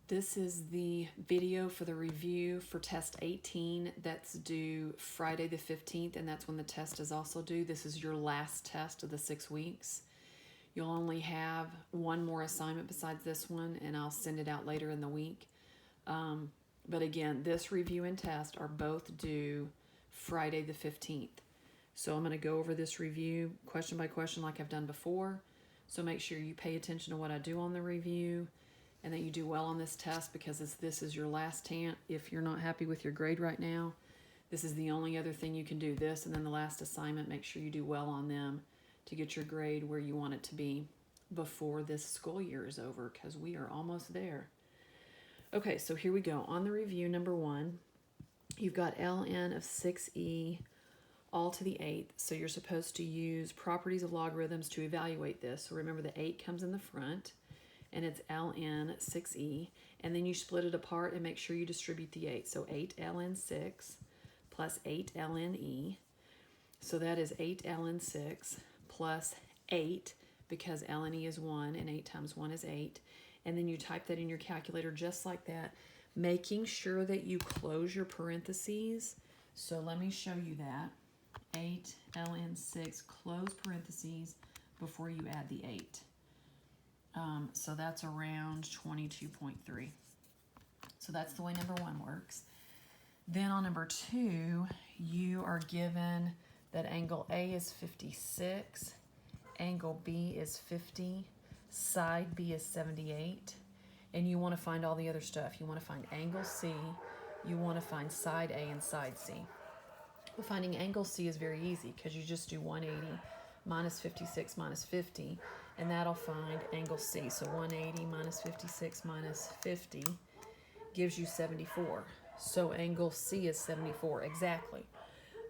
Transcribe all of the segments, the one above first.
This is the video for the review for test 18 that's due Friday the 15th, and that's when the test is also due. This is your last test of the 6 weeks. You'll only have one more assignment besides this one, and I'll send it out later in the week. But again, this review and test are both due Friday the 15th. So I'm going to go over this review question by question like I've done before. So make sure you pay attention to what I do on the review and that you do well on this test, because this is your last chance. If you're not happy with your grade right now, this is the only other thing you can do. This and then the last assignment, make sure you do well on them to get your grade where you want it to be before this school year is over, because we are almost there. Okay, so here we go. On the review, number 1, you've got ln of 6e all to the 8th. So you're supposed to use properties of logarithms to evaluate this. So remember, the 8 comes in the front, and it's ln 6e. And then you split it apart and make sure you distribute the 8. So 8 ln 6 plus 8 ln e. So that is 8 ln 6 plus 8, because ln e is 1, and 8 times 1 is 8. And then you type that in your calculator just like that, making sure that you close your parentheses. So let me show you that. 8 ln 6, close parentheses before you add the 8. So that's around 22.3. So that's the way number 1 works. Then on number 2, you are given that angle A is 56, angle B is 50, side B is 78, and you want to find all the other stuff. You want to find angle C, you want to find side A and side C. Well, finding angle C is very easy, because you just do 180 minus 56 minus 50, and that'll find angle C. So 180 minus 56 minus 50 gives you 74. So angle C is 74, exactly.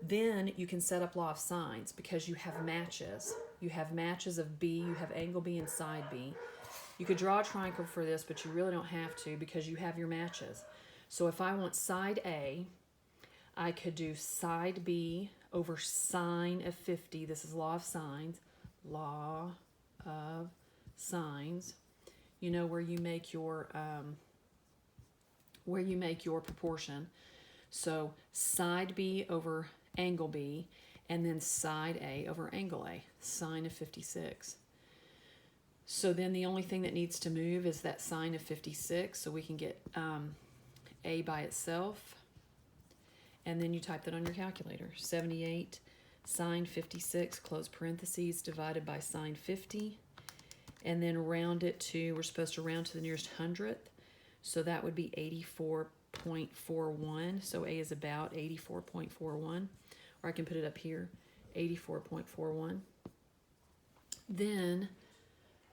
Then you can set up law of sines, because you have matches. You have matches of B, you have angle B and side B. You could draw a triangle for this, but you really don't have to, because you have your matches. So if I want side A, I could do side B over sine of 50. This is law of sines. Law of sines. You know, where you make your proportion. So side B over angle B, and then side A over angle A, sine of 56. So then the only thing that needs to move is that sine of 56, so we can get A by itself. And then you type that on your calculator. 78 sine 56, close parentheses, divided by sine 50. And then round it to, we're supposed to round to the nearest hundredth. So that would be 84.41. So A is about 84.41. Or I can put it up here, 84.41. Then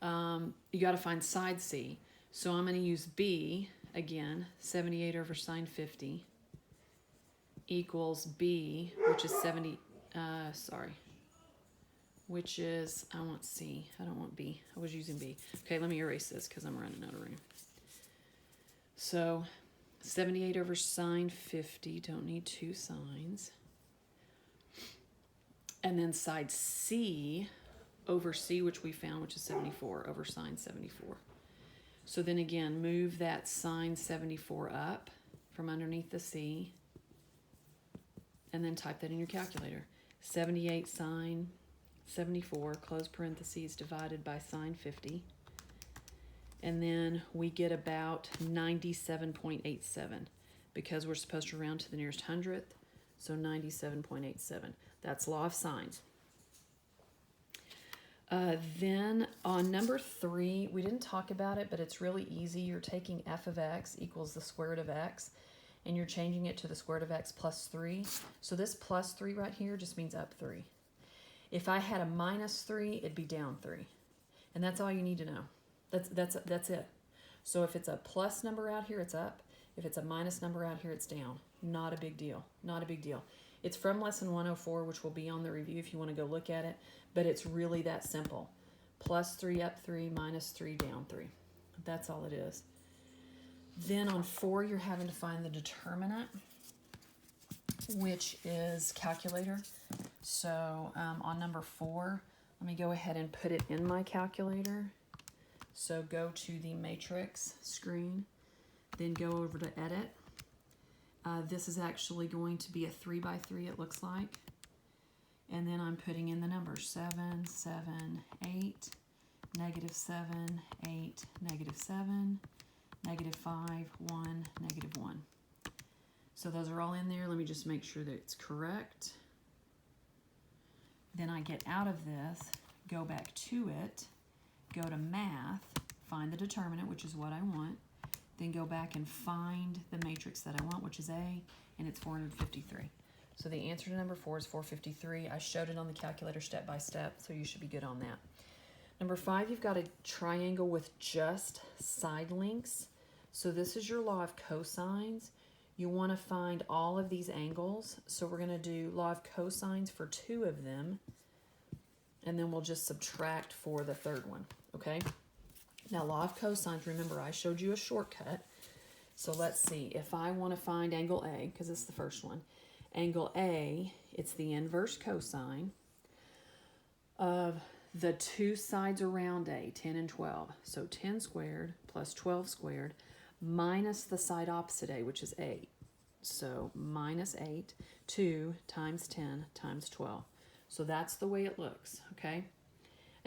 you got to find side C. So I'm going to use B, again, 78 over sine 50. Equals B, which is which is, I want C. I don't want B. I was using B. Okay, let me erase this because I'm running out of room. So 78 over sine 50, don't need 2 sines. And then side C over C, which we found, which is 74, over sine 74. So then again, move that sine 74 up from underneath the C, and then type that in your calculator. 78 sine 74, close parentheses, divided by sine 50. And then we get about 97.87, because we're supposed to round to the nearest hundredth. So 97.87. That's law of sines. Then on number 3, we didn't talk about it, but it's really easy. You're taking f of x equals the square root of x, and you're changing it to the square root of x plus 3. So this plus 3 right here just means up 3. If I had a minus 3, it'd be down 3. And that's all you need to know. That's it. So if it's a plus number out here, it's up. If it's a minus number out here, it's down. Not a big deal. Not a big deal. It's from lesson 104, which will be on the review if you want to go look at it. But it's really that simple. Plus 3 up 3, minus 3 down 3. That's all it is. Then on 4, you're having to find the determinant, which is calculator. So on number 4, let me go ahead and put it in my calculator. So go to the matrix screen, Then go over to edit. This is actually going to be a 3 by 3, it looks like. And then I'm putting in the numbers 7, 7, 8, negative 7, 8, negative 7, negative 5, 1, negative 1. So those are all in there. Let me just make sure that it's correct. Then I get out of this, go back to it, go to math, find the determinant, which is what I want, then go back and find the matrix that I want, which is A, and it's 453. So the answer to number 4 is 453. I showed it on the calculator step by step, so you should be good on that. Number 5, you've got a triangle with just side lengths. So this is your law of cosines. You want to find all of these angles. So we're going to do law of cosines for 2 of them, and then we'll just subtract for the third one, okay? Now, law of cosines, remember I showed you a shortcut. So let's see, if I want to find angle A, because it's the first one, angle A, it's the inverse cosine of the 2 sides around A, 10 and 12. So 10 squared plus 12 squared minus the side opposite A, which is 8. So minus 8, 2 times 10 times 12. So that's the way it looks, okay?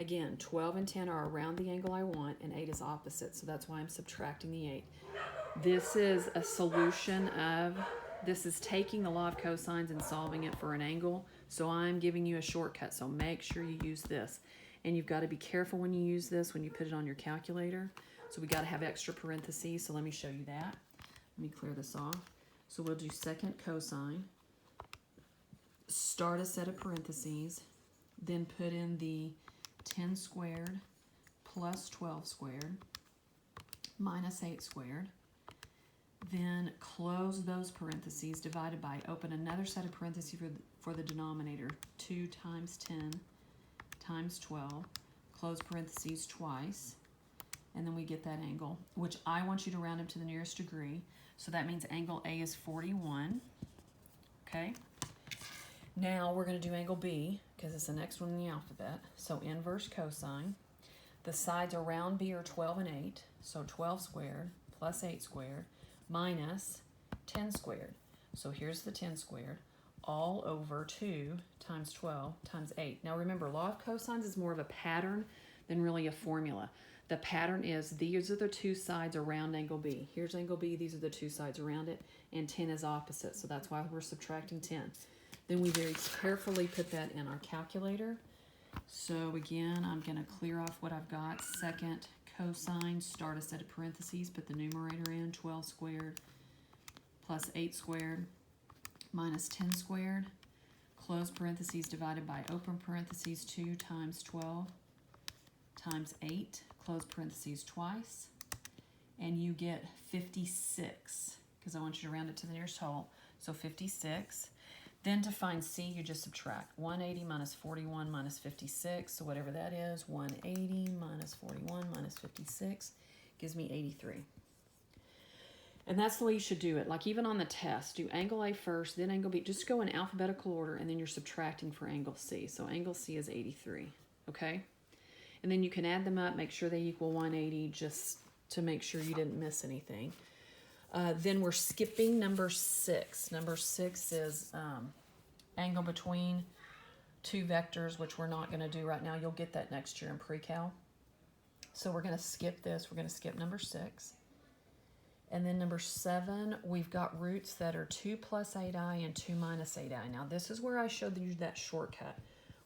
Again, 12 and 10 are around the angle I want, and 8 is opposite, so that's why I'm subtracting the 8. This is a solution of, this is taking the law of cosines and solving it for an angle, so I'm giving you a shortcut, so make sure you use this. And you've got to be careful when you use this, when you put it on your calculator. So we got to have extra parentheses, so let me show you that. Let me clear this off. So we'll do second cosine, start a set of parentheses, then put in the 10 squared plus 12 squared minus 8 squared. Then close those parentheses, divided by, open another set of parentheses for the denominator, 2 times 10 times 12, close parentheses twice, and then we get that angle, which I want you to round up to the nearest degree. So that means angle A is 41, okay? Now we're going to do angle B, because it's the next one in the alphabet. So inverse cosine. The sides around B are 12 and 8, so 12 squared plus 8 squared minus 10 squared. So here's the 10 squared, all over 2 times 12 times 8. Now remember, law of cosines is more of a pattern than really a formula. The pattern is, these are the 2 sides around angle B. Here's angle B, these are the 2 sides around it, and 10 is opposite, so that's why we're subtracting 10. Then we very carefully put that in our calculator. So again, I'm going to clear off what I've got. Second cosine, start a set of parentheses, put the numerator in, 12 squared plus 8 squared minus 10 squared, close parentheses, divided by open parentheses, 2 times 12 times 8, close parentheses twice, and you get 56, because I want you to round it to the nearest whole, so 56. Then to find C, you just subtract 180 minus 41 minus 56, so whatever that is, 180 minus 41 minus 56 gives me 83. And that's the way you should do it. Like even on the test, do angle A first, then angle B. Just go in alphabetical order, and then you're subtracting for angle C. So angle C is 83, okay? And then you can add them up, make sure they equal 180, just to make sure you didn't miss anything. Then we're skipping number 6. Number 6 is angle between 2 vectors, which we're not going to do right now. You'll get that next year in pre-cal. So we're going to skip this. We're going to skip number 6. And then number 7, we've got roots that are 2 plus 8i and 2 minus 8i. Now this is where I showed you that shortcut,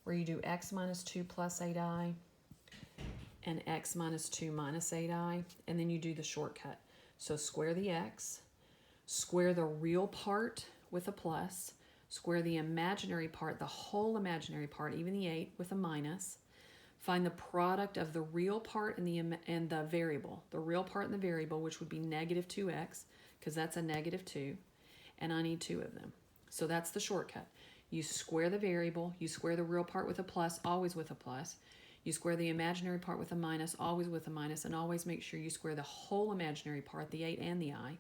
where you do x minus 2 plus 8i and x minus 2 minus 8i, and then you do the shortcut. So square the x, square the real part with a plus, square the imaginary part, the whole imaginary part, even the 8, with a minus. Find the product of the real part and the variable. The real part and the variable, which would be negative 2x, because that's a negative 2, and I need 2 of them. So that's the shortcut. You square the variable, you square the real part with a plus, always with a plus. You square the imaginary part with a minus, always with a minus, and always make sure you square the whole imaginary part, the 8 and the I.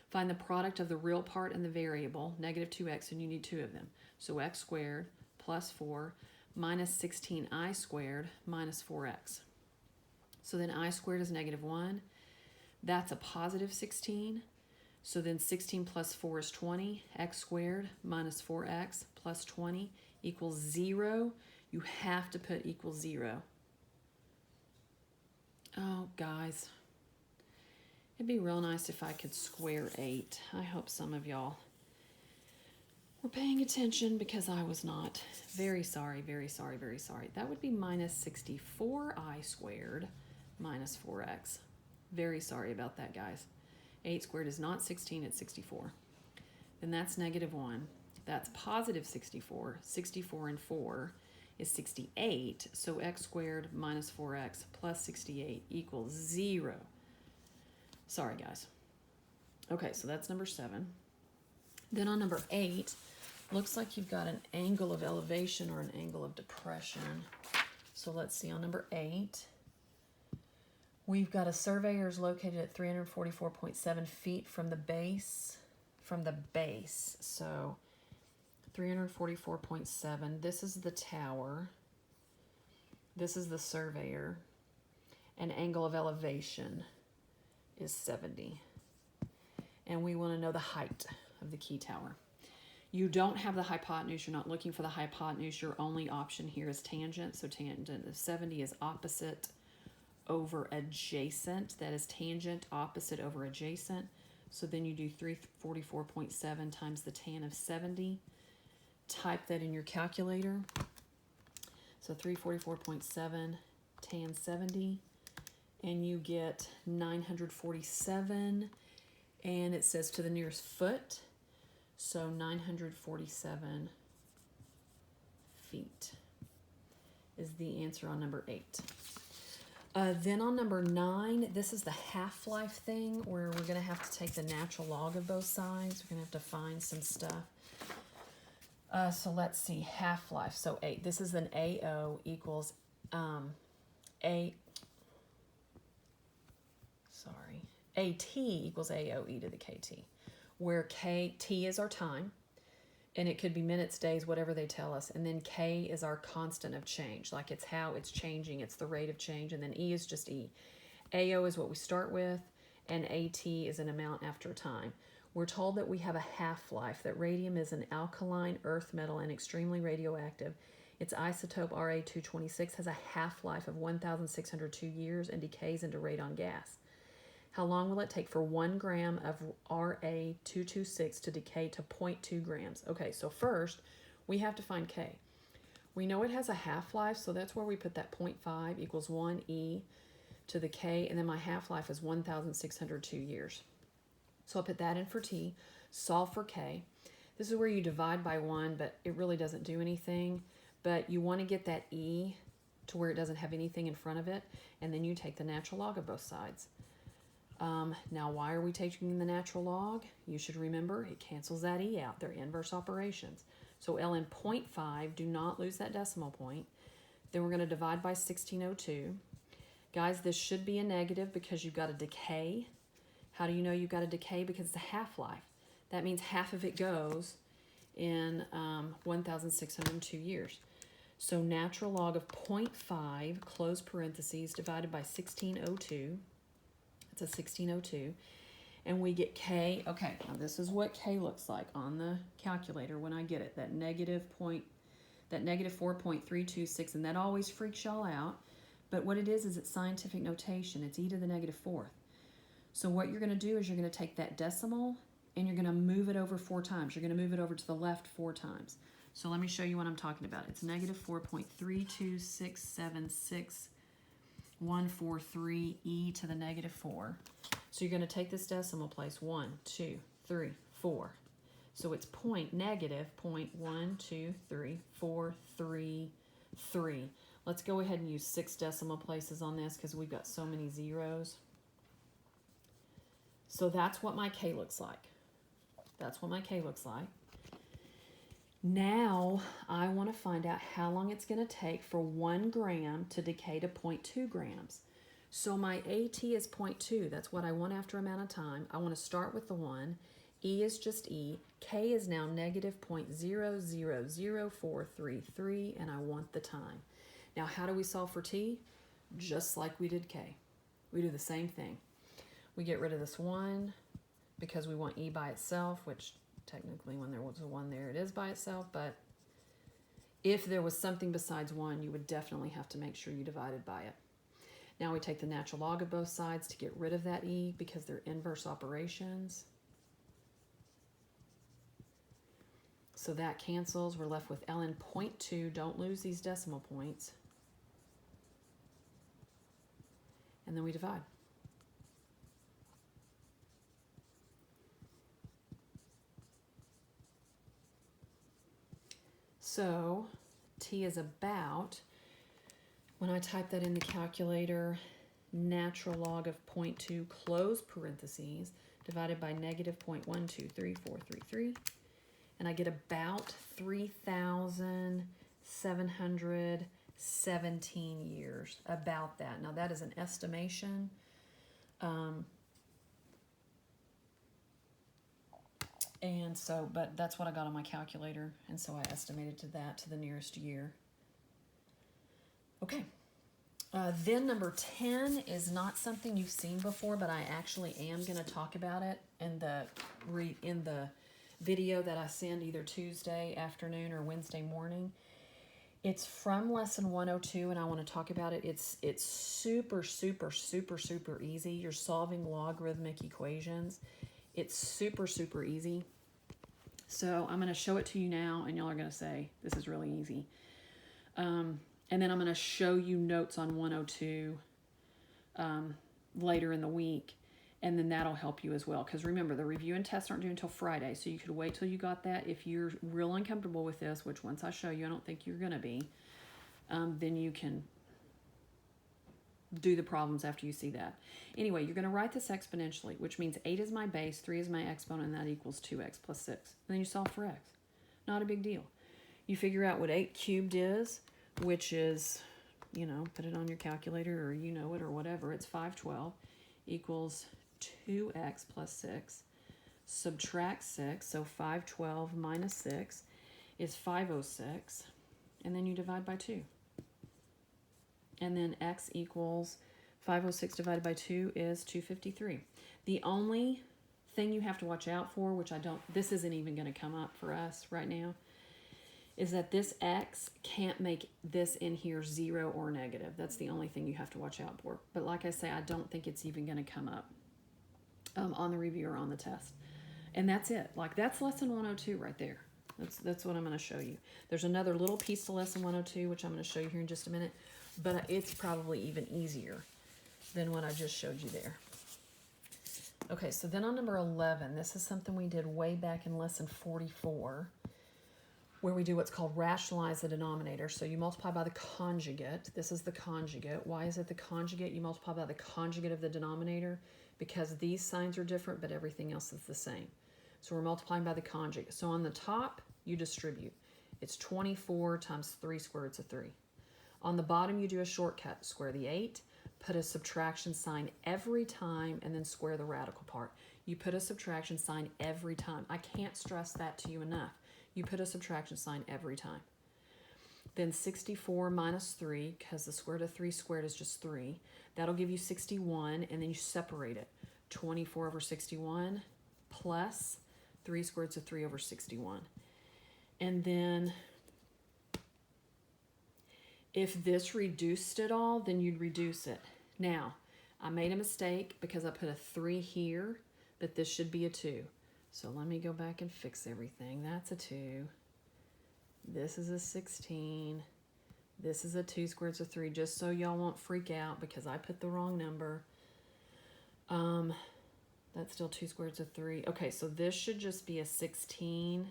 Find the product of the real part and the variable, negative 2x, and you need 2 of them. So x squared plus 4 minus 16i squared minus 4x. So then I squared is negative 1. That's a positive 16. So then 16 plus 4 is 20. X squared minus 4x plus 20 equals 0. You have to put equals 0. Oh, guys. It'd be real nice if I could square 8. I hope some of y'all were paying attention because I was not. Very sorry, very sorry, very sorry. That would be minus 64i squared minus 4x. Very sorry about that, guys. 8 squared is not 16, it's 64. Then that's negative 1. That's positive 64. 64 and 4 is 68. So x squared minus 4x plus 68 equals 0. Sorry, guys. Okay, so that's number 7. Then on number 8, looks like you've got an angle of elevation or an angle of depression. So let's see, on number 8, we've got a surveyor is located at 344.7 feet from the base. So 344.7, this is the tower. This is the surveyor. And angle of elevation is 70. And we want to know the height of the key tower. You don't have the hypotenuse. You're not looking for the hypotenuse. Your only option here is tangent. So tangent of 70 is opposite over adjacent. That is tangent opposite over adjacent. So then you do 344.7 times the tan of 70. Type that in your calculator. So 344.7 tan 70. And you get 947. And it says to the nearest foot. So 947 feet is the answer on number 8. Then on number 9, this is the half-life thing where we're going to have to take the natural log of both sides. We're going to have to find some stuff. So let's see, half-life. So 8. This is an AO equals AT equals AOE to the KT, where KT is our time, and it could be minutes, days, whatever they tell us, and then K is our constant of change, like it's how it's changing, it's the rate of change, and then E is just E. AO is what we start with, and AT is an amount after time. We're told that we have a half-life, that radium is an alkaline earth metal and extremely radioactive. Its isotope Ra-226 has a half-life of 1,602 years and decays into radon gas. How long will it take for 1 gram of Ra-226 to decay to 0.2 grams? Okay, so first, we have to find K. We know it has a half-life, so that's where we put that 0.5 equals 1e to the K, and then my half-life is 1,602 years. So I'll put that in for T, solve for K. This is where you divide by 1, but it really doesn't do anything. But you want to get that E to where it doesn't have anything in front of it, and then you take the natural log of both sides. Now, why are we taking the natural log? You should remember it cancels that E out. They're inverse operations. So ln 0.5, do not lose that decimal point. Then we're going to divide by 1602. Guys, this should be a negative because you've got a decay. How do you know you've got a decay? Because it's a half-life. That means half of it goes in 1,602 years. So natural log of 0.5, close parentheses, divided by 1602. It's a 1602. And we get K. Okay, now this is what K looks like on the calculator when I get it. That negative 4.326. And that always freaks y'all out. But what it is it's scientific notation. It's e to the negative 4th. So what you're going to do is you're going to take that decimal and you're going to move it over 4 times. You're going to move it over to the left 4 times. So let me show you what I'm talking about. It's negative 4.32676.143 e to the negative 4. So you're going to take this decimal place 1, 2, 3, 4. So it's negative 0.12343. Let's go ahead and use 6 decimal places on this because we've got so many zeros. So that's what my K looks like. That's what my K looks like. Now I want to find out how long it's going to take for 1 gram to decay to 0.2 grams. So my AT is 0.2. That's what I want after amount of time. I want to start with the 1. E is just E. K is now negative 0.000433, and I want the time. Now how do we solve for T? Just like we did K. We do the same thing. We get rid of this 1, because we want e by itself, which technically when there was a 1 there, it is by itself, but if there was something besides 1, you would definitely have to make sure you divided by it. Now we take the natural log of both sides to get rid of that e because they're inverse operations. So that cancels. We're left with ln 0.2. Don't lose these decimal points. And then we divide. So t is about, when I type that in the calculator, natural log of 0.2 close parentheses divided by negative 0.123433, and I get about 3,717 years, about that. Now that is an estimation. And so, but that's what I got on my calculator, and so I estimated to that to the nearest year. Okay. Then number 10 is not something you've seen before, but I actually am going to talk about it in the video that I send either Tuesday afternoon or Wednesday morning. It's from lesson 102, and I want to talk about it. It's super, super, super, super easy. You're solving logarithmic equations. It's super, super easy. So I'm going to show it to you now, and y'all are going to say, this is really easy. And then I'm going to show you notes on 102 later in the week, and then that'll help you as well. Because remember, the review and tests aren't due until Friday, so you could wait till you got that. If you're real uncomfortable with this, which once I show you, I don't think you're going to be, then you can do the problems after you see that. Anyway, you're going to write this exponentially, which means 8 is my base, 3 is my exponent, and that equals 2x plus 6. And then you solve for x. Not a big deal. You figure out what 8 cubed is, which is, you know, put it on your calculator or you know it or whatever. It's 512 equals 2x plus 6. Subtract 6, so 512 minus 6 is 506. And then you divide by 2. And then x equals 506 divided by 2 is 253. The only thing you have to watch out for, which this isn't even going to come up for us right now, is that this x can't make this in here 0 or negative. That's the only thing you have to watch out for. But like I say, I don't think it's even going to come up on the review or on the test. And that's it. Like, that's lesson 102 right there. That's what I'm going to show you. There's another little piece to lesson 102, which I'm going to show you here in just a minute. But it's probably even easier than what I just showed you there. Okay, so then on number 11, this is something we did way back in lesson 44, where we do what's called rationalize the denominator. So you multiply by the conjugate. This is the conjugate. Why is it the conjugate? You multiply by the conjugate of the denominator because these signs are different, but everything else is the same. So we're multiplying by the conjugate. So on the top, you distribute. It's 24 times 3 squared roots of 3. On the bottom, you do a shortcut. Square the 8, put a subtraction sign every time, and then square the radical part. You put a subtraction sign every time. I can't stress that to you enough. You put a subtraction sign every time. Then 64 minus 3, because the square root of 3 squared is just 3. That'll give you 61, and then you separate it. 24 over 61 plus 3 squared roots of 3 over 61. And then if this reduced at all, then you'd reduce it. Now, I made a mistake because I put a 3 here, but this should be a 2. So let me go back and fix everything. That's a 2. This is a 16. This is a 2 squared roots of 3, just so y'all won't freak out because I put the wrong number. That's still 2 squared roots of 3. Okay, so this should just be a 16,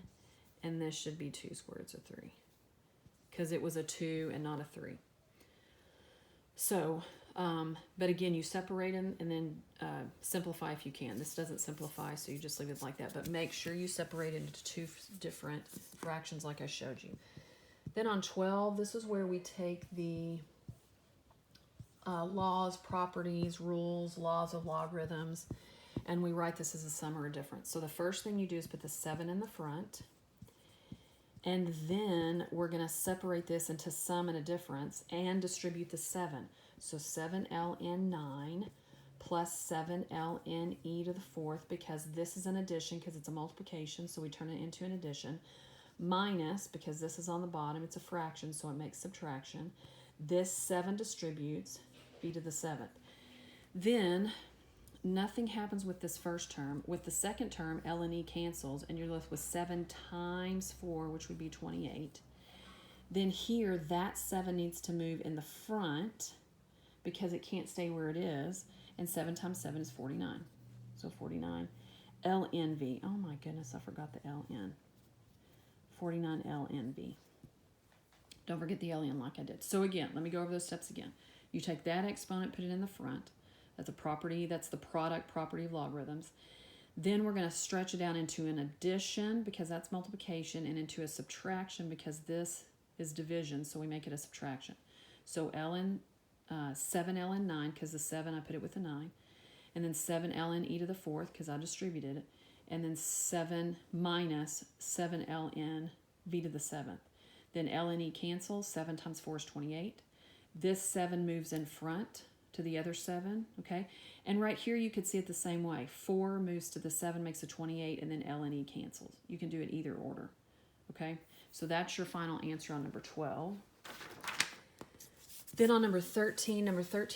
and this should be 2 squared roots of 3. Because it was a 2 and not a 3. So, but again, you separate them and then simplify if you can. This doesn't simplify, so you just leave it like that. But make sure you separate it into 2 different fractions like I showed you. Then on 12, this is where we take the laws, properties, rules, laws of logarithms, and we write this as a sum or a difference. So the first thing you do is put the 7 in the front. And then we're going to separate this into sum and a difference and distribute the 7. So 7 ln 9 plus 7 ln e to the fourth, because this is an addition because it's a multiplication, so we turn it into an addition, minus, because this is on the bottom, it's a fraction, so it makes subtraction. This 7 distributes, b to the 7th. Then nothing happens with this first term. With the second term, ln e cancels, and you're left with 7 times 4, which would be 28. Then here, that 7 needs to move in the front because it can't stay where it is, and 7 times 7 is 49. So 49 ln v. Oh my goodness, I forgot the ln. 49 ln v. Don't forget the ln like I did. So again, let me go over those steps again. You take that exponent, put it in the front. That's a property, that's the product property of logarithms. Then we're going to stretch it out into an addition because that's multiplication, and into a subtraction because this is division, so we make it a subtraction. So 7 ln 9, because the 7 I put it with the 9, and then 7 ln e to the fourth because I distributed it, and then 7 minus 7 ln v to the 7th. Then ln e cancels, 7 times 4 is 28. This 7 moves in front to the other 7, okay? And right here you could see it the same way. 4 moves to the 7, makes a 28, and then ln e cancels. You can do it either order, okay? So that's your final answer on number 12. Then on number 13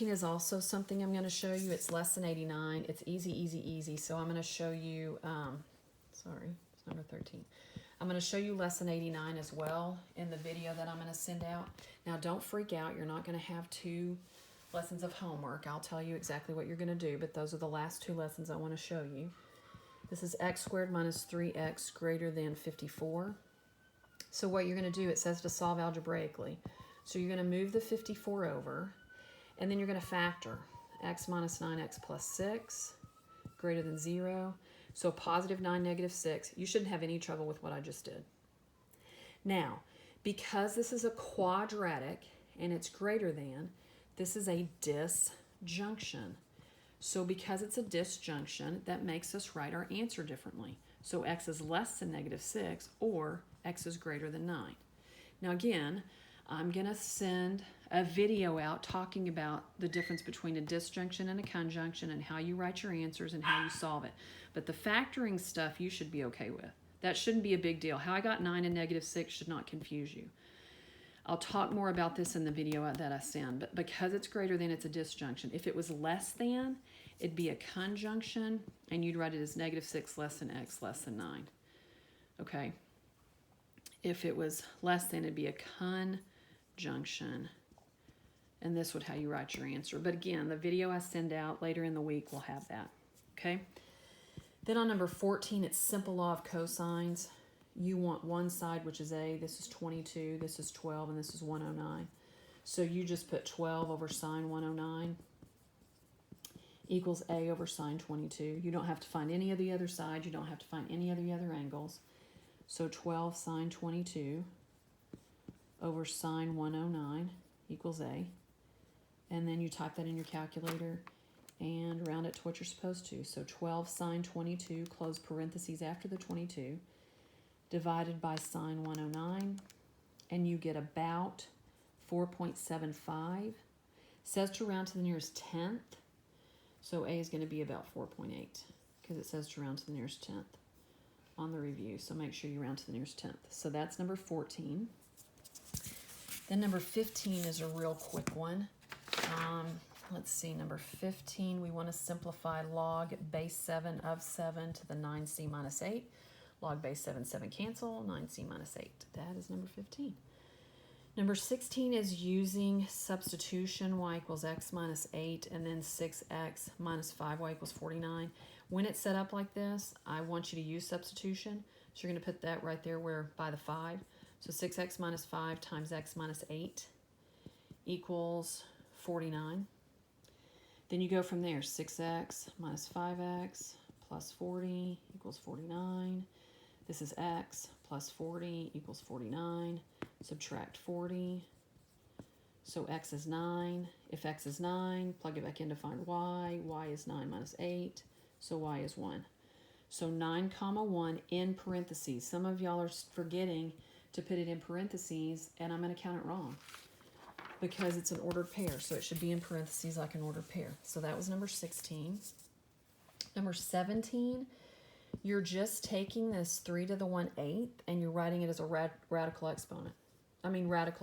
is also something I'm going to show you. It's less than 89. It's easy, easy, easy. So I'm going to show you, sorry, it's number 13. I'm going to show you lesson 89 as well in the video that I'm going to send out. Now, don't freak out. You're not going to have 2 lessons of homework. I'll tell you exactly what you're going to do, but those are the last 2 lessons I want to show you. This is x squared minus 3x greater than 54. So what you're going to do, it says to solve algebraically. So you're going to move the 54 over, and then you're going to factor x minus 9x plus 6 greater than 0. So positive 9, negative 6. You shouldn't have any trouble with what I just did. Now, because this is a quadratic and it's greater than, this is a disjunction. So because it's a disjunction, that makes us write our answer differently. So x is less than negative 6, or x is greater than 9. Now again, I'm going to send a video out talking about the difference between a disjunction and a conjunction and how you write your answers and how you solve it. But the factoring stuff you should be okay with. That shouldn't be a big deal. How I got 9 and negative 6 should not confuse you. I'll talk more about this in the video that I send, but because it's greater than, it's a disjunction. If it was less than, it'd be a conjunction, and you'd write it as negative 6 less than x less than 9. Okay? If it was less than, it'd be a conjunction, and this would how you write your answer. But again, the video I send out later in the week will have that. Okay? Then on number 14, it's simple law of cosines. You want one side, which is a. This is 22, this is 12, and this is 109. So you just put 12 over sine 109 equals a over sine 22. You don't have to find any of the other sides. You don't have to find any of the other angles. So 12 sine 22 over sine 109 equals a. And then you type that in your calculator and round it to what you're supposed to. So 12 sine 22, close parentheses after the 22, divided by sine 109, and you get about 4.75. Says to round to the nearest tenth, so a is going to be about 4.8 because it says to round to the nearest tenth on the review. So make sure you round to the nearest tenth. So that's number 14. Then number 15 is a real quick one. Let's see, number 15, we want to simplify log base 7 of 7 to the 9c minus 8. Log base 7, 7 cancel, 9c minus 8. That is number 15. Number 16 is using substitution, y equals x minus 8, and then 6x minus 5y equals 49. When it's set up like this, I want you to use substitution. So you're going to put that right there where by the 5. So 6x minus 5 times x minus 8 equals 49. Then you go from there. 6x minus 5x plus 40 equals 49. This is x plus 40 equals 49. Subtract 40. So x is 9. If x is 9, plug it back in to find y. Y is 9 minus 8. So y is 1. So 9 comma 1 in parentheses. Some of y'all are forgetting to put it in parentheses, and I'm going to count it wrong. because it's an ordered pair, so it should be in parentheses like an ordered pair. So that was number 16. Number 17, you're just taking this 3 to the 1/8 and you're writing it as a radical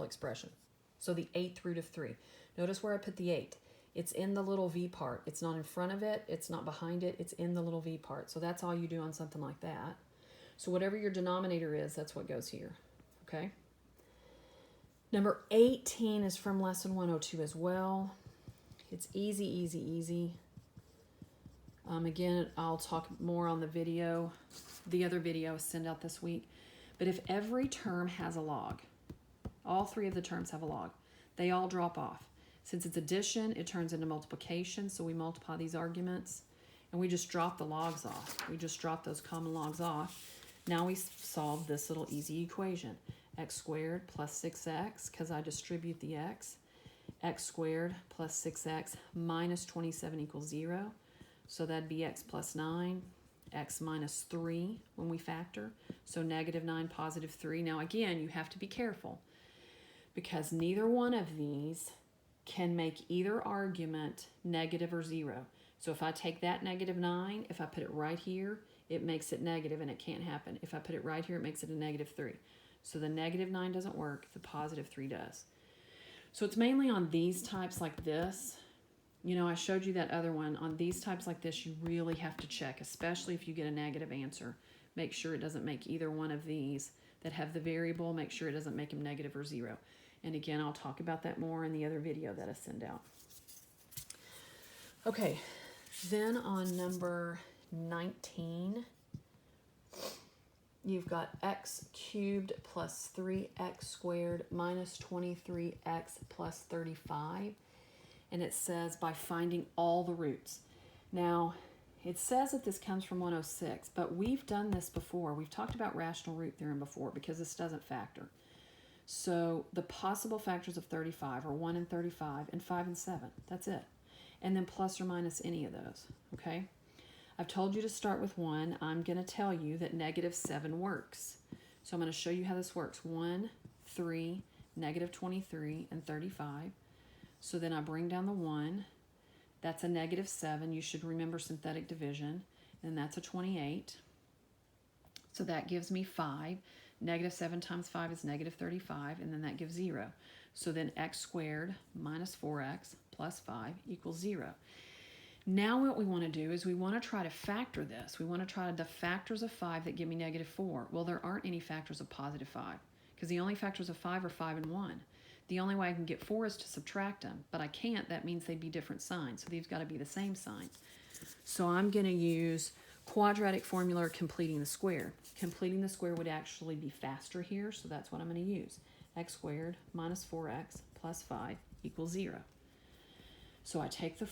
expression. So the 8th root of 3. Notice where I put the 8. It's in the little v part. It's not in front of it. It's not behind it. It's in the little v part. So that's all you do on something like that. So whatever your denominator is, that's what goes here. Okay? Number 18 is from lesson 102 as well. It's easy, easy, easy. Again, I'll talk more on the video. The other video is sent out this week. But if every term has a log, all 3 of the terms have a log, they all drop off. Since it's addition, it turns into multiplication, so we multiply these arguments, and we just drop the logs off. We just drop those common logs off. Now we solve this little easy equation. X squared plus 6x, because I distribute the x. X squared plus 6x minus 27 equals 0. So that'd be x plus 9, x minus 3 when we factor. So -9, +3. Now again, you have to be careful because neither one of these can make either argument negative or 0. So if I take that -9, if I put it right here, it makes it negative and it can't happen. If I put it right here, it makes it a -3. So the -9 doesn't work, the +3 does. So it's mainly on these types like this. You know, I showed you that other one. On these types like this, you really have to check, especially if you get a negative answer. Make sure it doesn't make either one of these that have the variable. Make sure it doesn't make them negative or 0. And again, I'll talk about that more in the other video that I send out. Okay, then on number 19, you've got x cubed plus 3x squared minus 23x plus 35. And it says by finding all the roots. Now, it says that this comes from 106, but we've done this before. We've talked about rational root theorem before because this doesn't factor. So the possible factors of 35 are 1 and 35 and 5 and 7. That's it. And then plus or minus any of those, okay? I've told you to start with 1. I'm going to tell you that -7 works. So I'm going to show you how this works. 1, 3, -23, and 35. So then I bring down the 1. That's a -7. You should remember synthetic division. And that's a 28. So that gives me 5. -7 times 5 is -35. And then that gives 0. So then x squared minus 4x plus 5 equals 0. Now what we want to do is we want to try to factor this. We want to try the factors of 5 that give me -4. Well, there aren't any factors of +5 because the only factors of 5 are 5 and 1. The only way I can get 4 is to subtract them, but I can't. That means they'd be different signs, so these got to be the same sign. So I'm going to use quadratic formula or completing the square. Completing the square would actually be faster here, so that's what I'm going to use. X squared minus 4x plus 5 equals 0. So I take the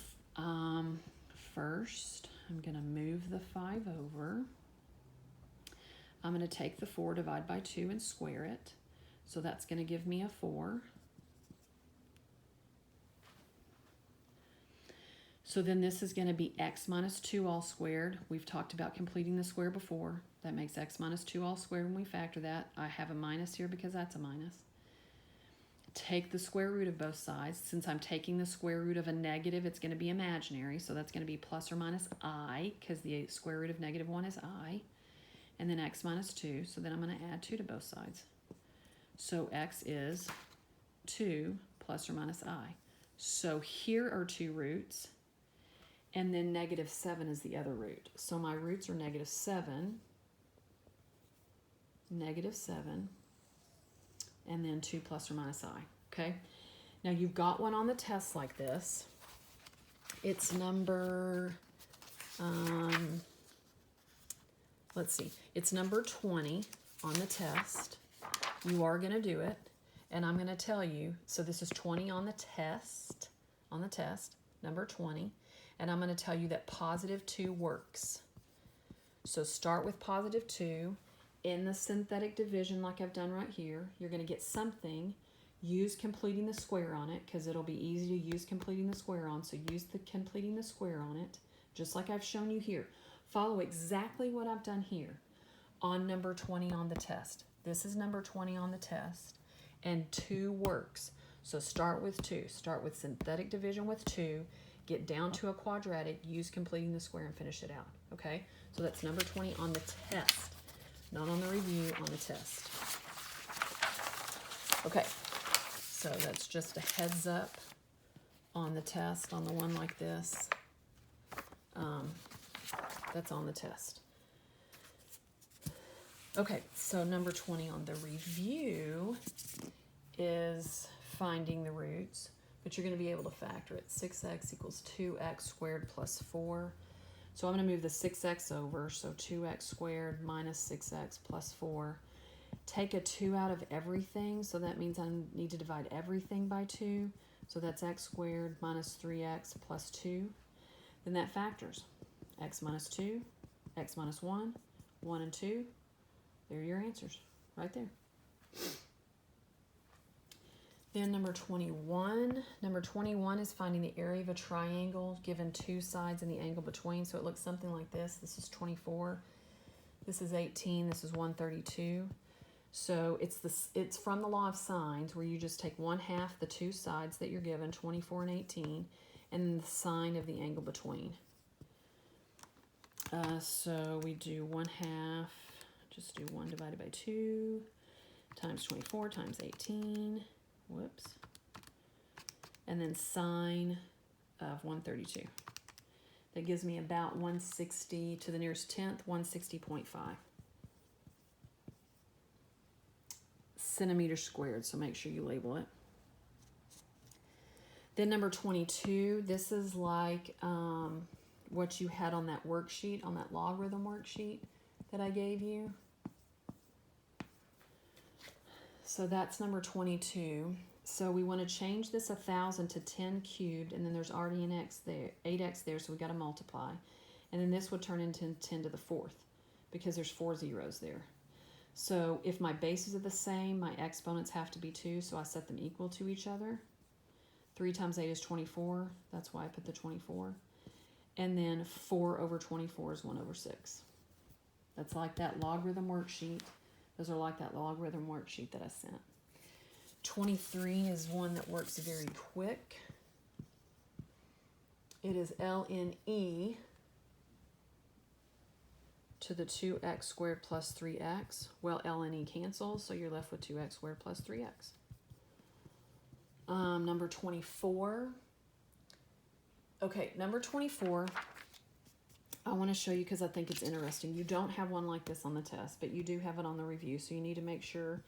first, I'm going to move the 5 over. I'm going to take the 4, divide by 2, and square it. So that's going to give me a 4. So then this is going to be x minus 2 all squared. We've talked about completing the square before. That makes x minus 2 all squared when we factor that. I have a minus here because that's a minus. Take the square root of both sides. Since I'm taking the square root of a negative, it's going to be imaginary. So that's going to be plus or minus I, because the square root of -1 is I. And then x minus 2. So then I'm going to add 2 to both sides. So x is 2 plus or minus I. So here are 2 roots. And then -7 is the other root. So my roots are -7, -7, and then 2 plus or minus I, okay? Now you've got one on the test like this. It's number, let's see, it's number 20 on the test. You are going to do it, and I'm going to tell you, so this is 20 on the test, number 20. And I'm going to tell you that +2 works. So start with +2. In the synthetic division like I've done right here, you're going to get something. Use completing the square on it because it'll be easy to use completing the square on. So use the completing the square on it, just like I've shown you here. Follow exactly what I've done here on number 20 on the test. This is number 20 on the test. And 2 works. So start with 2. Start with synthetic division with 2. Get down to a quadratic. Use completing the square and finish it out. Okay? So that's number 20 on the test. Not on the review, on the test. Okay. So that's just a heads up on the test, on the one like this. That's on the test. Okay, so number 20 on the review is finding the roots, but you're going to be able to factor it. 6x equals 2x squared plus 4. So I'm going to move the 6x over, so 2x squared minus 6x plus 4. Take a 2 out of everything, so that means I need to divide everything by 2. So that's x squared minus 3x plus 2. Then that factors. X minus 2, x minus 1, 1 and 2. There are your answers, right there. Then number 21. Number 21 is finding the area of a triangle given 2 sides and the angle between. So it looks something like this. This is 24. This is 18. This is 132. So it's from the law of sines, where you just take 1/2 the 2 sides that you're given, 24 and 18, and then the sine of the angle between. So we do 1/2, just do 1 divided by 2 times 24 times 18. Whoops. And then sine of 132. That gives me about 160 to the nearest tenth, 160.5 centimeters squared. So make sure you label it. Then number 22, this is like what you had on that worksheet, on that logarithm worksheet that I gave you. So that's number 22. So we want to change this 1,000 to 10 cubed, and then there's already an x there, 8x there, so we got to multiply. And then this would turn into 10 to the 4th because there's 4 zeros there. So if my bases are the same, my exponents have to be 2, so I set them equal to each other. 3 times 8 is 24. That's why I put the 24. And then 4 over 24 is 1 over 6. That's like that logarithm worksheet. Those are like that logarithm worksheet that I sent. 23 is one that works very quick. It is ln(e) to the 2x squared plus 3x. Well, ln(e) cancels, so you're left with 2x squared plus 3x. Number 24. Okay, number 24, I want to show you because I think it's interesting. You don't have one like this on the test, but you do have it on the review, so you need to make sure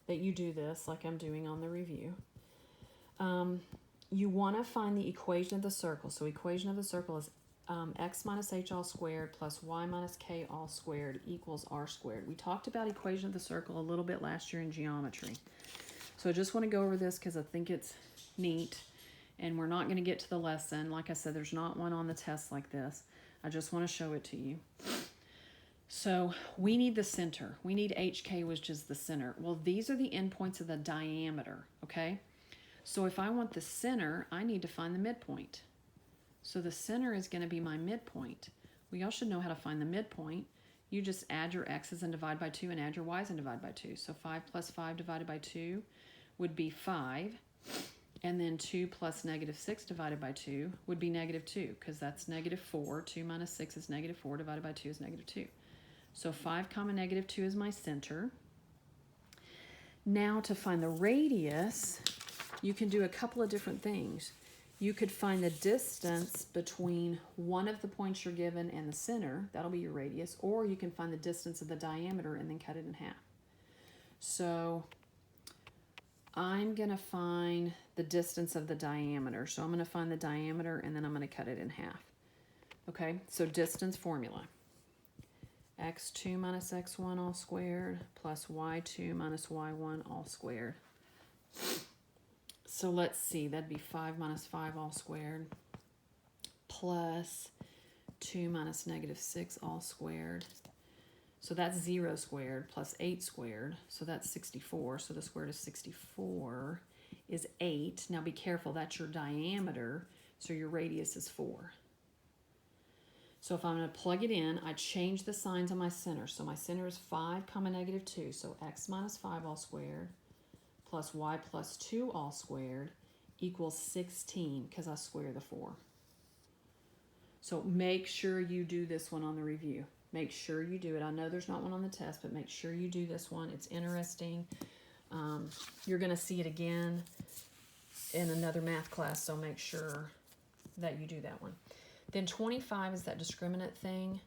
that you do this like I'm doing on the review. You want to find the equation of the circle. So equation of the circle is x minus h all squared plus y minus k all squared equals r squared. We talked about equation of the circle a little bit last year in geometry. So I just want to go over this because I think it's neat, and we're not going to get to the lesson. Like I said, there's not one on the test like this. I just want to show it to you. So we need the center. We need HK, which is the center. Well, these are the endpoints of the diameter, okay? So if I want the center, I need to find the midpoint. So the center is going to be my midpoint. We all should know how to find the midpoint. You just add your x's and divide by 2 and add your y's and divide by 2. So 5 plus 5 divided by 2 would be 5. And then 2 plus negative 6 divided by 2 would be negative 2, because that's negative 4. 2 minus 6 is negative 4 divided by 2 is negative 2. So 5 comma negative 2 is my center. Now to find the radius, you can do a couple of different things. You could find the distance between one of the points you're given and the center. That'll be your radius. Or you can find the distance of the diameter and then cut it in half. So I'm going to find the distance of the diameter. So I'm going to find the diameter and then I'm going to cut it in half. Okay, so distance formula. x2 minus x1 all squared plus y2 minus y1 all squared. So let's see, that'd be 5 minus 5 all squared plus 2 minus negative 6 all squared. So that's 0 squared plus 8 squared, so that's 64. So the square root of 64 is 8. Now be careful, that's your diameter, so your radius is 4. So if I'm going to plug it in, I change the signs on my center. So my center is 5 comma negative 2, so x minus 5 all squared plus y plus 2 all squared equals 16 because I square the 4. So make sure you do this one on the review. Make sure you do it. I know there's not one on the test, but make sure you do this one. It's interesting. You're going to see it again in another math class, so make sure that you do that one. Then 25 is that discriminant thing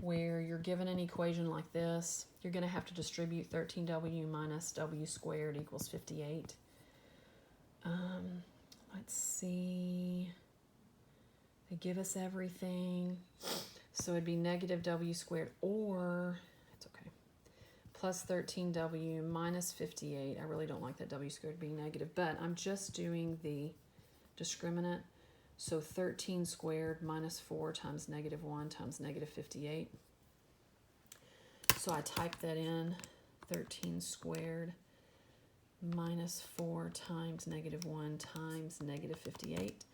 where you're given an equation like this. You're going to have to distribute 13w minus w squared equals 58. Let's see. They give us everything. So it'd be negative w squared, or, it's okay, plus 13w minus 58. I really don't like that w squared being negative, but I'm just doing the discriminant. So 13 squared minus 4 times negative 1 times negative 58. So I type that in, 13 squared minus 4 times negative 1 times negative 58.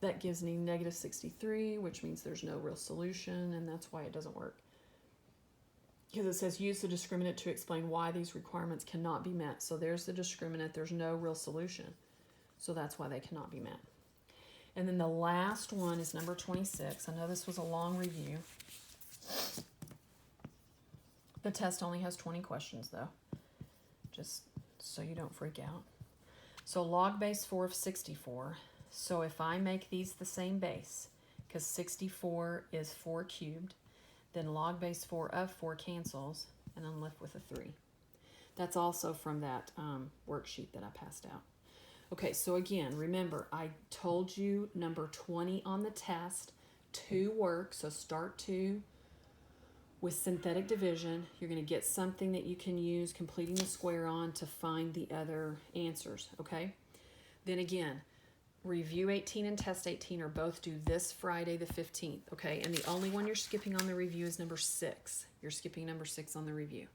That gives me negative 63, which means there's no real solution, and that's why it doesn't work. Because it says use the discriminant to explain why these requirements cannot be met. So there's the discriminant. There's no real solution. So that's why they cannot be met. And then the last one is number 26. I know this was a long review. The test only has 20 questions, though, just so you don't freak out. So log base 4 of 64. So if I make these the same base, because 64 is 4 cubed, then log base 4 of 4 cancels, and I'm left with a 3. That's also from that worksheet that I passed out. Okay, so again, remember, I told you number 20 on the test, 2 work, so start 2 with synthetic division. You're going to get something that you can use completing the square on to find the other answers, okay? Then again, review 18 and test 18 are both due this Friday the 15th, okay? And the only one you're skipping on the review is number 6. You're skipping number 6 on the review.